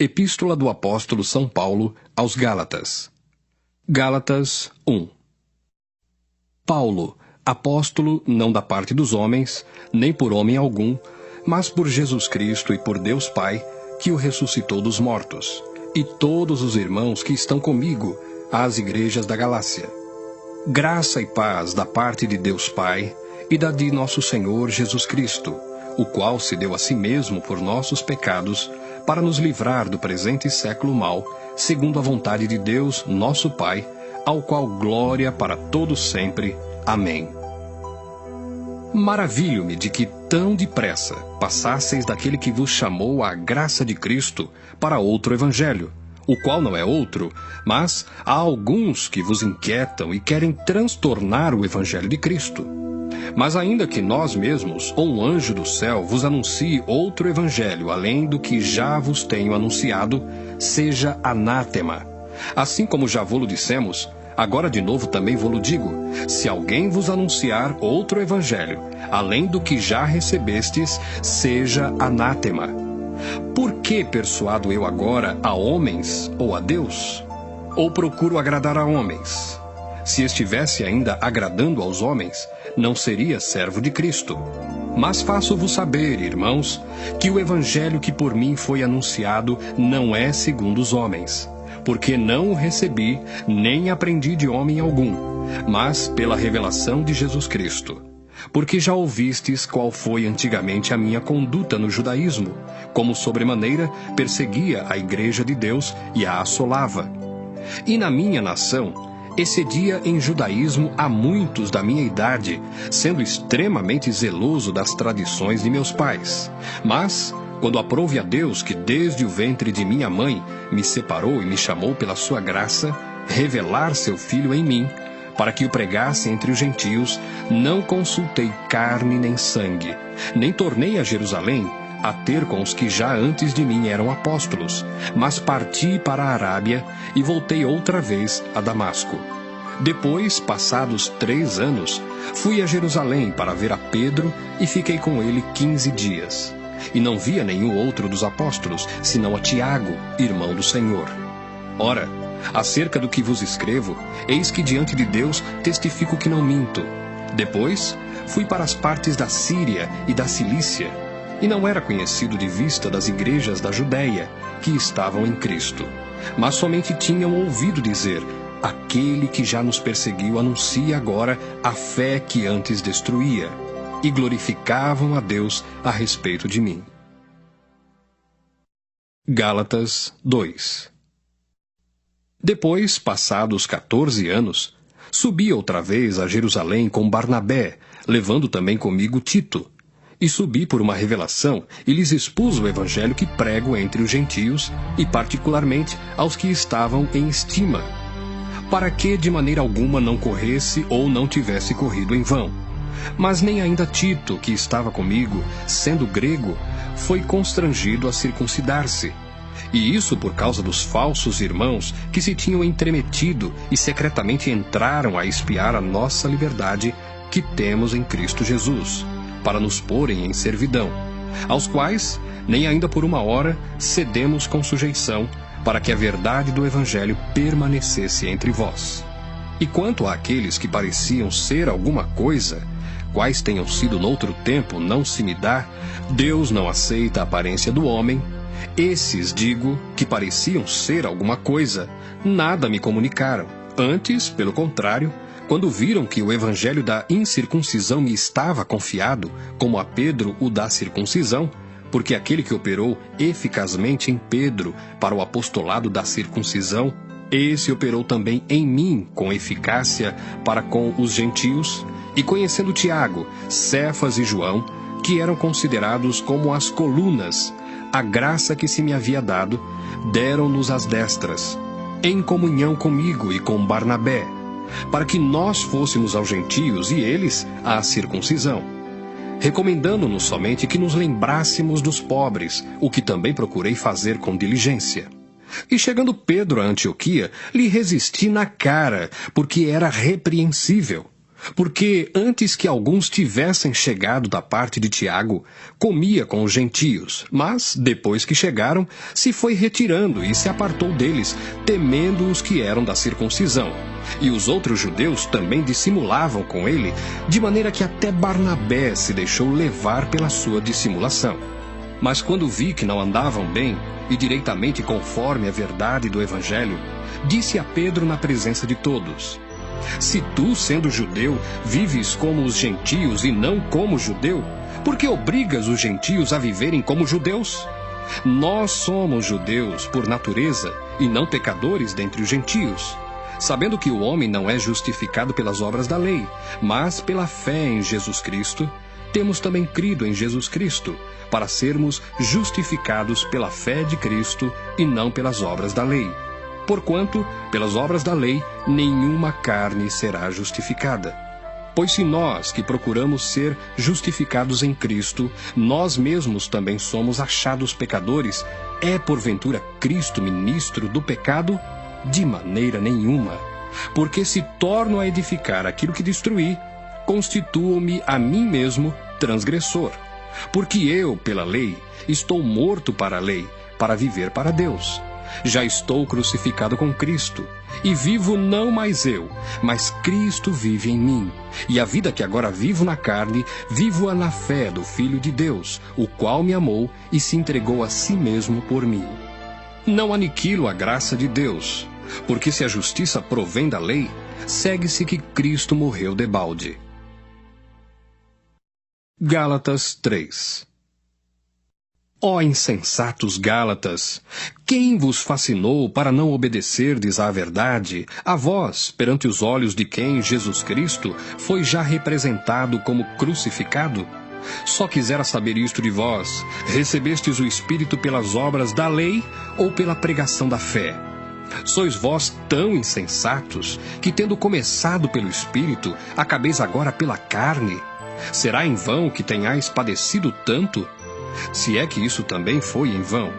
Epístola do Apóstolo São Paulo aos Gálatas. Gálatas 1. Paulo, apóstolo não da parte dos homens, nem por homem algum, mas por Jesus Cristo e por Deus Pai, que o ressuscitou dos mortos, e todos os irmãos que estão comigo, às igrejas da Galácia. Graça e paz da parte de Deus Pai e da de nosso Senhor Jesus Cristo, o qual se deu a si mesmo por nossos pecados, para nos livrar do presente século mau, segundo a vontade de Deus, nosso Pai, ao qual glória para todos sempre. Amém. Maravilho-me de que tão depressa passasseis daquele que vos chamou à graça de Cristo para outro evangelho, o qual não é outro, mas há alguns que vos inquietam e querem transtornar o evangelho de Cristo. Mas ainda que nós mesmos, ou um anjo do céu, vos anuncie outro evangelho, além do que já vos tenho anunciado, seja anátema. Assim como já vô-lo dissemos, agora de novo também vô-lo digo, se alguém vos anunciar outro evangelho, além do que já recebestes, seja anátema. Por que persuado eu agora a homens ou a Deus? Ou procuro agradar a homens? Se estivesse ainda agradando aos homens, não seria servo de Cristo. Mas faço-vos saber, irmãos, que o evangelho que por mim foi anunciado não é segundo os homens, porque não o recebi, nem aprendi de homem algum, mas pela revelação de Jesus Cristo. Porque já ouvistes qual foi antigamente a minha conduta no judaísmo, como sobremaneira perseguia a igreja de Deus e a assolava. E na minha nação excedia em judaísmo a muitos da minha idade, sendo extremamente zeloso das tradições de meus pais. Mas, quando aprouve a Deus, que desde o ventre de minha mãe me separou e me chamou pela sua graça, revelar seu Filho em mim, para que o pregasse entre os gentios, não consultei carne nem sangue, nem tornei a Jerusalém a ter com os que já antes de mim eram apóstolos, mas parti para a Arábia e voltei outra vez a Damasco. Depois, passados 3 anos, fui a Jerusalém para ver a Pedro e fiquei com ele 15 dias. E não via nenhum outro dos apóstolos, senão a Tiago, irmão do Senhor. Ora, acerca do que vos escrevo, eis que diante de Deus testifico que não minto. Depois, fui para as partes da Síria e da Cilícia, e não era conhecido de vista das igrejas da Judéia, que estavam em Cristo. Mas somente tinham ouvido dizer, aquele que já nos perseguiu anuncia agora a fé que antes destruía, e glorificavam a Deus a respeito de mim. Gálatas 2. Depois, passados 14 anos, subi outra vez a Jerusalém com Barnabé, levando também comigo Tito. E subi por uma revelação e lhes expus o evangelho que prego entre os gentios, e particularmente aos que estavam em estima, para que de maneira alguma não corresse ou não tivesse corrido em vão. Mas nem ainda Tito, que estava comigo, sendo grego, foi constrangido a circuncidar-se. E isso por causa dos falsos irmãos que se tinham entremetido e secretamente entraram a espiar a nossa liberdade que temos em Cristo Jesus, para nos porem em servidão, aos quais, nem ainda por uma hora, cedemos com sujeição, para que a verdade do Evangelho permanecesse entre vós. E quanto àqueles que pareciam ser alguma coisa, quais tenham sido noutro tempo, não se me dá, Deus não aceita a aparência do homem. Esses, digo, que pareciam ser alguma coisa, nada me comunicaram. Antes, pelo contrário, quando viram que o evangelho da incircuncisão me estava confiado, como a Pedro o da circuncisão, porque aquele que operou eficazmente em Pedro para o apostolado da circuncisão, esse operou também em mim com eficácia para com os gentios, e conhecendo Tiago, Cefas e João, que eram considerados como as colunas, a graça que se me havia dado, deram-nos as destras, em comunhão comigo e com Barnabé, para que nós fôssemos aos gentios e eles à circuncisão, recomendando-nos somente que nos lembrássemos dos pobres, o que também procurei fazer com diligência. E chegando Pedro a Antioquia, lhe resisti na cara, porque era repreensível. Porque antes que alguns tivessem chegado da parte de Tiago, comia com os gentios, mas, depois que chegaram, se foi retirando e se apartou deles, temendo os que eram da circuncisão. E os outros judeus também dissimulavam com ele, de maneira que até Barnabé se deixou levar pela sua dissimulação. Mas quando vi que não andavam bem, e direitamente conforme a verdade do Evangelho, disse a Pedro na presença de todos: se tu, sendo judeu, vives como os gentios e não como judeu, por que obrigas os gentios a viverem como judeus? Nós somos judeus por natureza e não pecadores dentre os gentios, sabendo que o homem não é justificado pelas obras da lei, mas pela fé em Jesus Cristo. Temos também crido em Jesus Cristo, para sermos justificados pela fé de Cristo e não pelas obras da lei. Porquanto, pelas obras da lei, nenhuma carne será justificada. Pois se nós, que procuramos ser justificados em Cristo, nós mesmos também somos achados pecadores, é porventura Cristo ministro do pecado? De maneira nenhuma. Porque se torno a edificar aquilo que destruí, constituo-me a mim mesmo transgressor. Porque eu, pela lei, estou morto para a lei, para viver para Deus. Já estou crucificado com Cristo, e vivo não mais eu, mas Cristo vive em mim. E a vida que agora vivo na carne, vivo-a na fé do Filho de Deus, o qual me amou e se entregou a si mesmo por mim. Não aniquilo a graça de Deus, porque se a justiça provém da lei, segue-se que Cristo morreu debalde. Gálatas 3. Ó insensatos Gálatas, quem vos fascinou para não obedecerdes à verdade, a vós, perante os olhos de quem Jesus Cristo foi já representado como crucificado? Só quisera saber isto de vós: recebestes o Espírito pelas obras da lei ou pela pregação da fé? Sois vós tão insensatos, que tendo começado pelo Espírito, acabeis agora pela carne? Será em vão que tenhais padecido tanto? Se é que isso também foi em vão.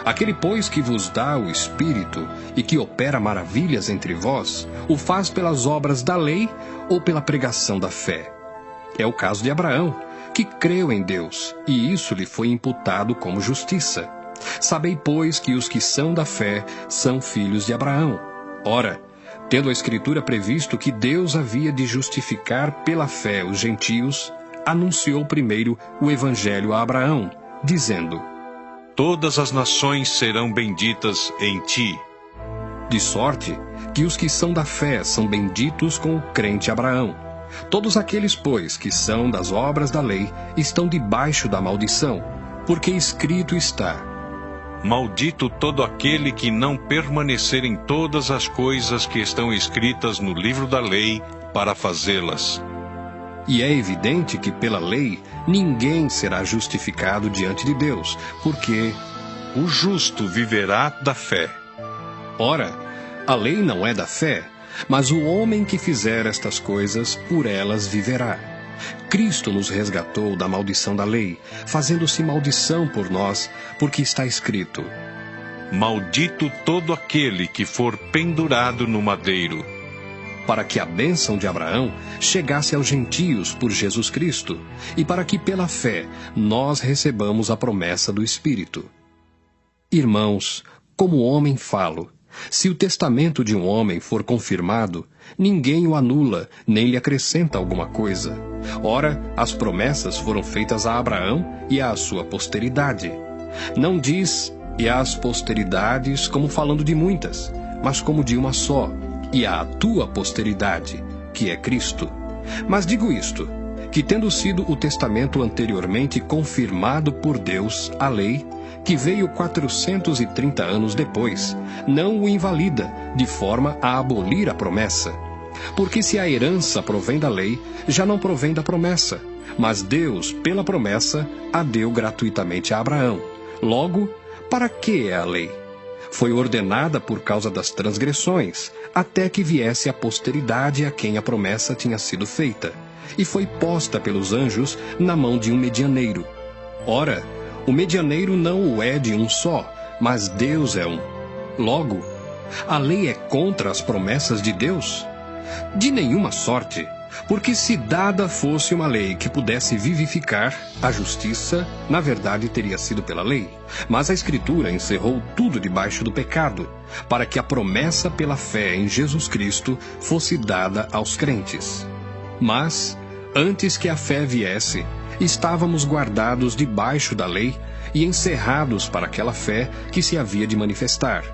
Aquele, pois, que vos dá o Espírito e que opera maravilhas entre vós, o faz pelas obras da lei ou pela pregação da fé? É o caso de Abraão, que creu em Deus, e isso lhe foi imputado como justiça. Sabei, pois, que os que são da fé são filhos de Abraão. Ora, tendo a Escritura previsto que Deus havia de justificar pela fé os gentios, anunciou primeiro o Evangelho a Abraão, dizendo: todas as nações serão benditas em ti. De sorte que os que são da fé são benditos com o crente Abraão. Todos aqueles, pois, que são das obras da lei, estão debaixo da maldição, porque escrito está: maldito todo aquele que não permanecer em todas as coisas que estão escritas no livro da lei para fazê-las. E é evidente que pela lei ninguém será justificado diante de Deus, porque o justo viverá da fé. Ora, a lei não é da fé, mas o homem que fizer estas coisas, por elas viverá. Cristo nos resgatou da maldição da lei, fazendo-se maldição por nós, porque está escrito: maldito todo aquele que for pendurado no madeiro. Para que a bênção de Abraão chegasse aos gentios por Jesus Cristo, e para que pela fé nós recebamos a promessa do Espírito. Irmãos, como homem falo: se o testamento de um homem for confirmado, ninguém o anula, nem lhe acrescenta alguma coisa. Ora, as promessas foram feitas a Abraão e à sua posteridade. Não diz "e às posteridades" como falando de muitas, mas como de uma só, e à tua posteridade, que é Cristo. Mas digo isto, que tendo sido o testamento anteriormente confirmado por Deus, a lei, que veio 430 anos depois, não o invalida, de forma a abolir a promessa. Porque se a herança provém da lei, já não provém da promessa, mas Deus, pela promessa, a deu gratuitamente a Abraão. Logo, para que é a lei? Foi ordenada por causa das transgressões, até que viesse a posteridade a quem a promessa tinha sido feita, e foi posta pelos anjos na mão de um medianeiro. Ora, o medianeiro não o é de um só, mas Deus é um. Logo, a lei é contra as promessas de Deus? De nenhuma sorte, Porque se dada fosse uma lei que pudesse vivificar, a justiça, na verdade, teria sido pela lei. Mas a Escritura encerrou tudo debaixo do pecado, para que a promessa pela fé em Jesus Cristo fosse dada aos crentes. Mas, antes que a fé viesse, estávamos guardados debaixo da lei e encerrados para aquela fé que se havia de manifestar.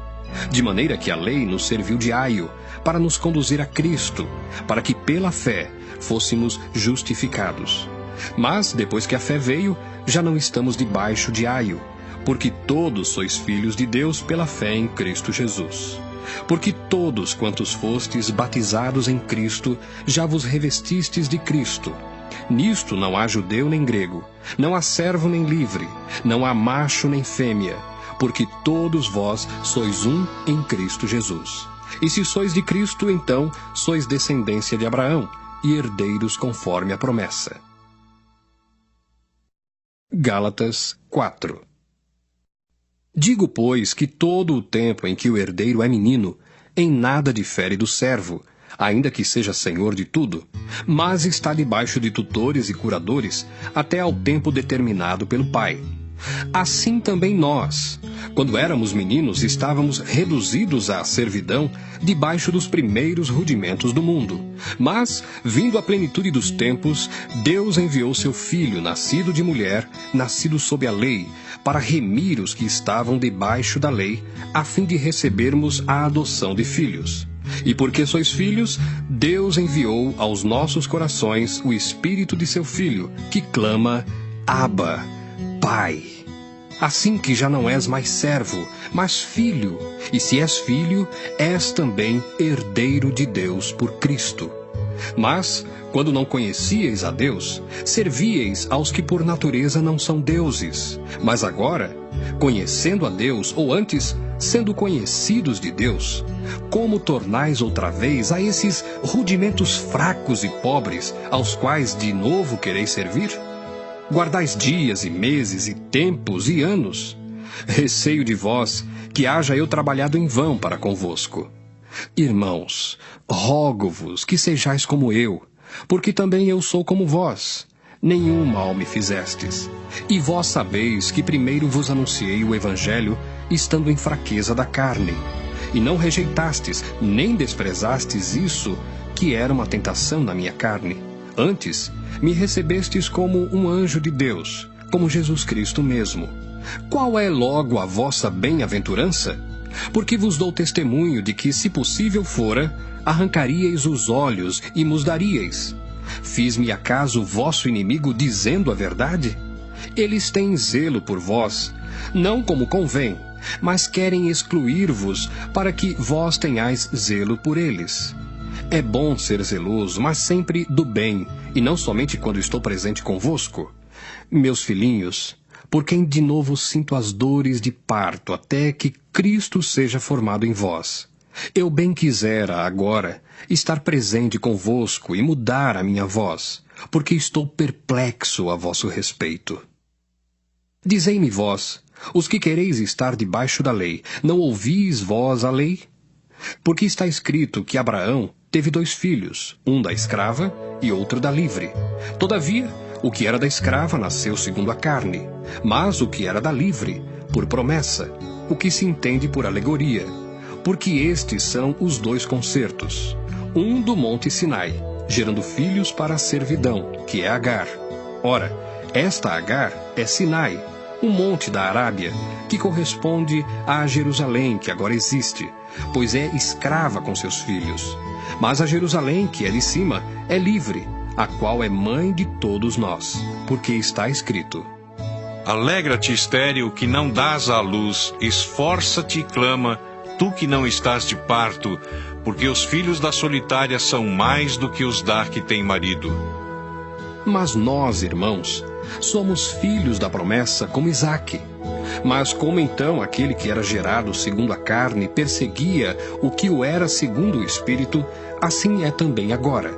De maneira que a lei nos serviu de aio, para nos conduzir a Cristo, para que pela fé fôssemos justificados. Mas, depois que a fé veio, já não estamos debaixo de aio, porque todos sois filhos de Deus pela fé em Cristo Jesus. Porque todos quantos fostes batizados em Cristo, já vos revestistes de Cristo. Nisto não há judeu nem grego, não há servo nem livre, não há macho nem fêmea, porque todos vós sois um em Cristo Jesus. E se sois de Cristo, então sois descendência de Abraão, e herdeiros conforme a promessa. Gálatas 4. Digo, pois, que todo o tempo em que o herdeiro é menino, em nada difere do servo, ainda que seja senhor de tudo, mas está debaixo de tutores e curadores, até ao tempo determinado pelo Pai. Assim também nós, quando éramos meninos, estávamos reduzidos à servidão debaixo dos primeiros rudimentos do mundo. Mas, vindo a plenitude dos tempos, Deus enviou seu Filho, nascido de mulher, nascido sob a lei, para remir os que estavam debaixo da lei, a fim de recebermos a adoção de filhos. E porque sois filhos, Deus enviou aos nossos corações o Espírito de seu Filho, que clama, Abba, Pai. Assim que já não és mais servo, mas filho, e se és filho, és também herdeiro de Deus por Cristo. Mas, quando não conhecíeis a Deus, servíeis aos que por natureza não são deuses. Mas agora, conhecendo a Deus, ou antes, sendo conhecidos de Deus, como tornais outra vez a esses rudimentos fracos e pobres, aos quais de novo quereis servir? Guardais dias e meses e tempos e anos. Receio de vós que haja eu trabalhado em vão para convosco. Irmãos, rogo-vos que sejais como eu, porque também eu sou como vós. Nenhum mal me fizestes. E vós sabeis que primeiro vos anunciei o Evangelho, estando em fraqueza da carne. E não rejeitastes, nem desprezastes isso, que era uma tentação na minha carne. Antes, me recebestes como um anjo de Deus, como Jesus Cristo mesmo. Qual é logo a vossa bem-aventurança? Porque vos dou testemunho de que, se possível fora, arrancaríeis os olhos e mos daríeis. Fiz-me acaso vosso inimigo dizendo a verdade? Eles têm zelo por vós, não como convém, mas querem excluir-vos para que vós tenhais zelo por eles. É bom ser zeloso, mas sempre do bem, e não somente quando estou presente convosco. Meus filhinhos, por quem de novo sinto as dores de parto, até que Cristo seja formado em vós. Eu bem quisera, agora, estar presente convosco e mudar a minha voz, porque estou perplexo a vosso respeito. Dizei-me vós, os que quereis estar debaixo da lei, não ouvis vós a lei? Porque está escrito que Abraão teve 2 filhos, um da escrava e outro da livre. Todavia, o que era da escrava nasceu segundo a carne, mas o que era da livre, por promessa, o que se entende por alegoria, porque estes são os 2 concertos, um do monte Sinai, gerando filhos para a servidão, que é Agar. Ora, esta Agar é Sinai, um monte da Arábia, que corresponde a Jerusalém, que agora existe, pois é escrava com seus filhos. Mas a Jerusalém, que é de cima, é livre, a qual é mãe de todos nós, porque está escrito: Alegra-te, estéril, que não dás à luz, esforça-te e clama, tu que não estás de parto, porque os filhos da solitária são mais do que os da que tem marido. Mas nós, irmãos, somos filhos da promessa como Isaque. Mas como então aquele que era gerado segundo a carne perseguia o que o era segundo o Espírito, assim é também agora.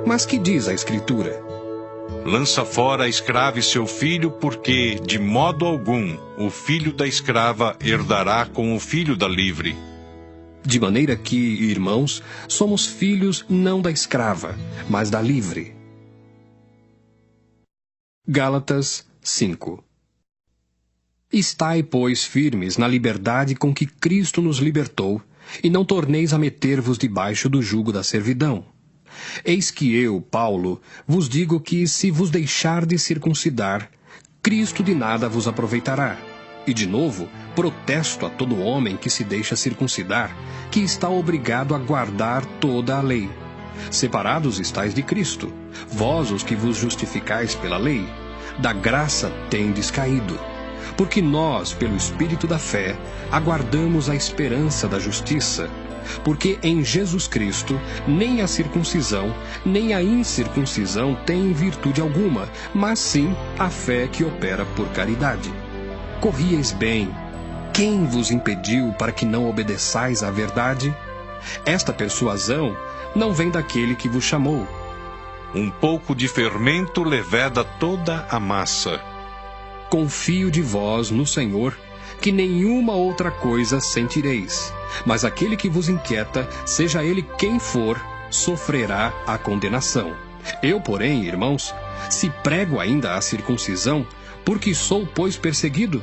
Mas que diz a Escritura? Lança fora a escrava e seu filho, porque, de modo algum, o filho da escrava herdará com o filho da livre. De maneira que, irmãos, somos filhos não da escrava, mas da livre. Gálatas 5. Estai, pois, firmes na liberdade com que Cristo nos libertou, e não torneis a meter-vos debaixo do jugo da servidão. Eis que eu, Paulo, vos digo que, se vos deixardes circuncidar, Cristo de nada vos aproveitará. E, de novo, protesto a todo homem que se deixa circuncidar, que está obrigado a guardar toda a lei. Separados estáis de Cristo, vós os que vos justificais pela lei, da graça tendes caído. Porque nós, pelo Espírito da fé, aguardamos a esperança da justiça. Porque em Jesus Cristo, nem a circuncisão, nem a incircuncisão têm virtude alguma, mas sim a fé que opera por caridade. Corrieis bem. Quem vos impediu para que não obedeçais à verdade? Esta persuasão não vem daquele que vos chamou. Um pouco de fermento leveda toda a massa. Confio de vós no Senhor, que nenhuma outra coisa sentireis. Mas aquele que vos inquieta, seja ele quem for, sofrerá a condenação. Eu, porém, irmãos, se prego ainda a circuncisão, porque sou, pois, perseguido?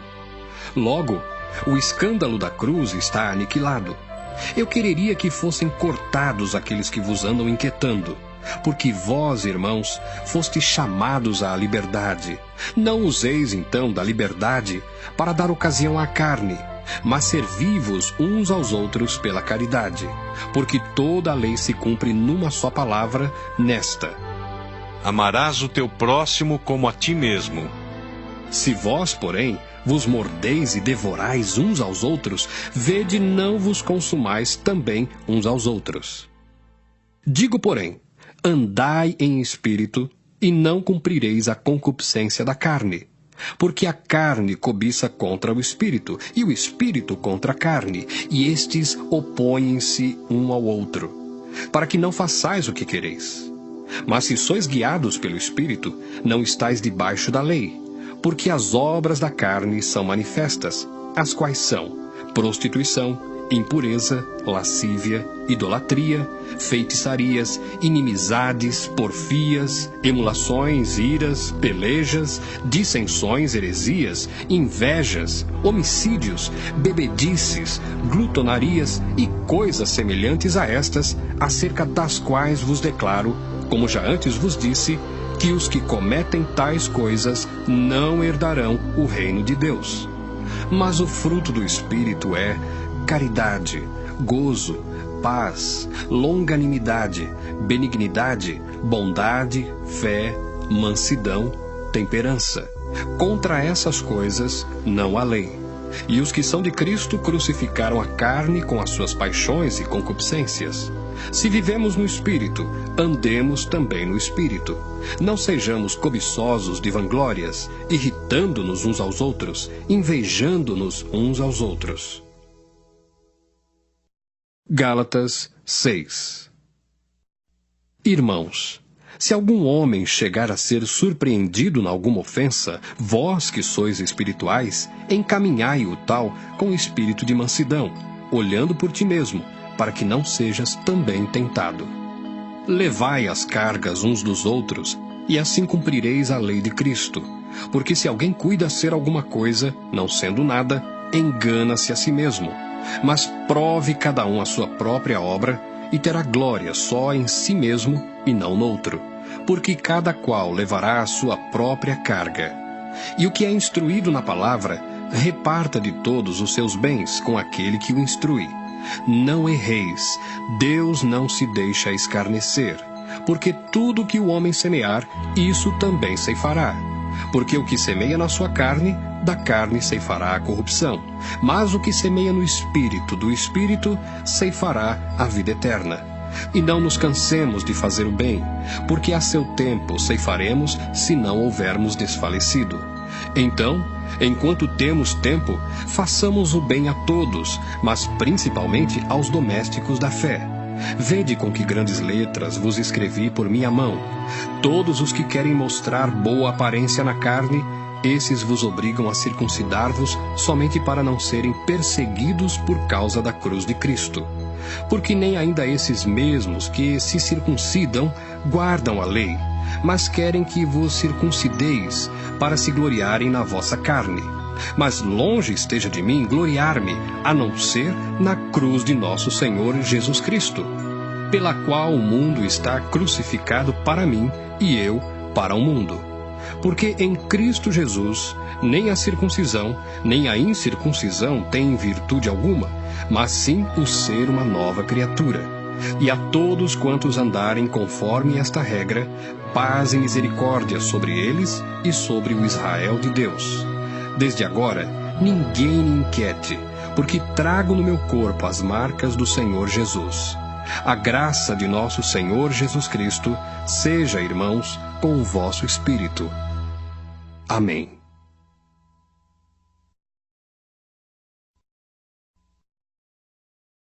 Logo, o escândalo da cruz está aniquilado. Eu quereria que fossem cortados aqueles que vos andam inquietando. Porque vós, irmãos, fostes chamados à liberdade. Não useis, então, da liberdade para dar ocasião à carne, mas servi-vos uns aos outros pela caridade. Porque toda a lei se cumpre numa só palavra, nesta: amarás o teu próximo como a ti mesmo. Se vós, porém, vos mordeis e devorais uns aos outros, vede não vos consumais também uns aos outros. Digo, porém, andai em espírito, e não cumprireis a concupiscência da carne. Porque a carne cobiça contra o espírito, e o espírito contra a carne, e estes opõem-se um ao outro, para que não façais o que quereis. Mas se sois guiados pelo espírito, não estáis debaixo da lei. Porque as obras da carne são manifestas, as quais são prostituição, impureza, lascívia, idolatria, feitiçarias, inimizades, porfias, emulações, iras, pelejas, dissensões, heresias, invejas, homicídios, bebedices, glutonarias e coisas semelhantes a estas, acerca das quais vos declaro, como já antes vos disse, que os que cometem tais coisas não herdarão o reino de Deus. Mas o fruto do Espírito é caridade, gozo, paz, longanimidade, benignidade, bondade, fé, mansidão, temperança. Contra essas coisas não há lei. E os que são de Cristo crucificaram a carne com as suas paixões e concupiscências. Se vivemos no Espírito, andemos também no Espírito. Não sejamos cobiçosos de vanglórias, irritando-nos uns aos outros, invejando-nos uns aos outros. Gálatas 6. Irmãos, se algum homem chegar a ser surpreendido em alguma ofensa, vós que sois espirituais, encaminhai o tal com espírito de mansidão, olhando por ti mesmo, para que não sejas também tentado. Levai as cargas uns dos outros, e assim cumprireis a lei de Cristo. Porque se alguém cuida ser alguma coisa, não sendo nada, engana-se a si mesmo. Mas prove cada um a sua própria obra, e terá glória só em si mesmo e não noutro. Porque cada qual levará a sua própria carga. E o que é instruído na palavra, reparta de todos os seus bens com aquele que o instrui. Não erreis, Deus não se deixa escarnecer, porque tudo que o homem semear, isso também ceifará. Porque o que semeia na sua carne, da carne ceifará a corrupção, mas o que semeia no Espírito, do Espírito ceifará a vida eterna. E não nos cansemos de fazer o bem, porque a seu tempo ceifaremos, se não houvermos desfalecido. Então, enquanto temos tempo, façamos o bem a todos, mas principalmente aos domésticos da fé. Vede com que grandes letras vos escrevi por minha mão. Todos os que querem mostrar boa aparência na carne, esses vos obrigam a circuncidar-vos somente para não serem perseguidos por causa da cruz de Cristo. Porque nem ainda esses mesmos que se circuncidam guardam a lei, mas querem que vos circuncideis, para se gloriarem na vossa carne. Mas longe esteja de mim gloriar-me, a não ser na cruz de nosso Senhor Jesus Cristo, pela qual o mundo está crucificado para mim e eu para o mundo. Porque em Cristo Jesus, nem a circuncisão, nem a incircuncisão têm virtude alguma, mas sim o ser uma nova criatura. E a todos quantos andarem conforme esta regra, paz e misericórdia sobre eles e sobre o Israel de Deus. Desde agora, ninguém me inquiete, porque trago no meu corpo as marcas do Senhor Jesus. A graça de nosso Senhor Jesus Cristo seja, irmãos, com o vosso espírito. Amém.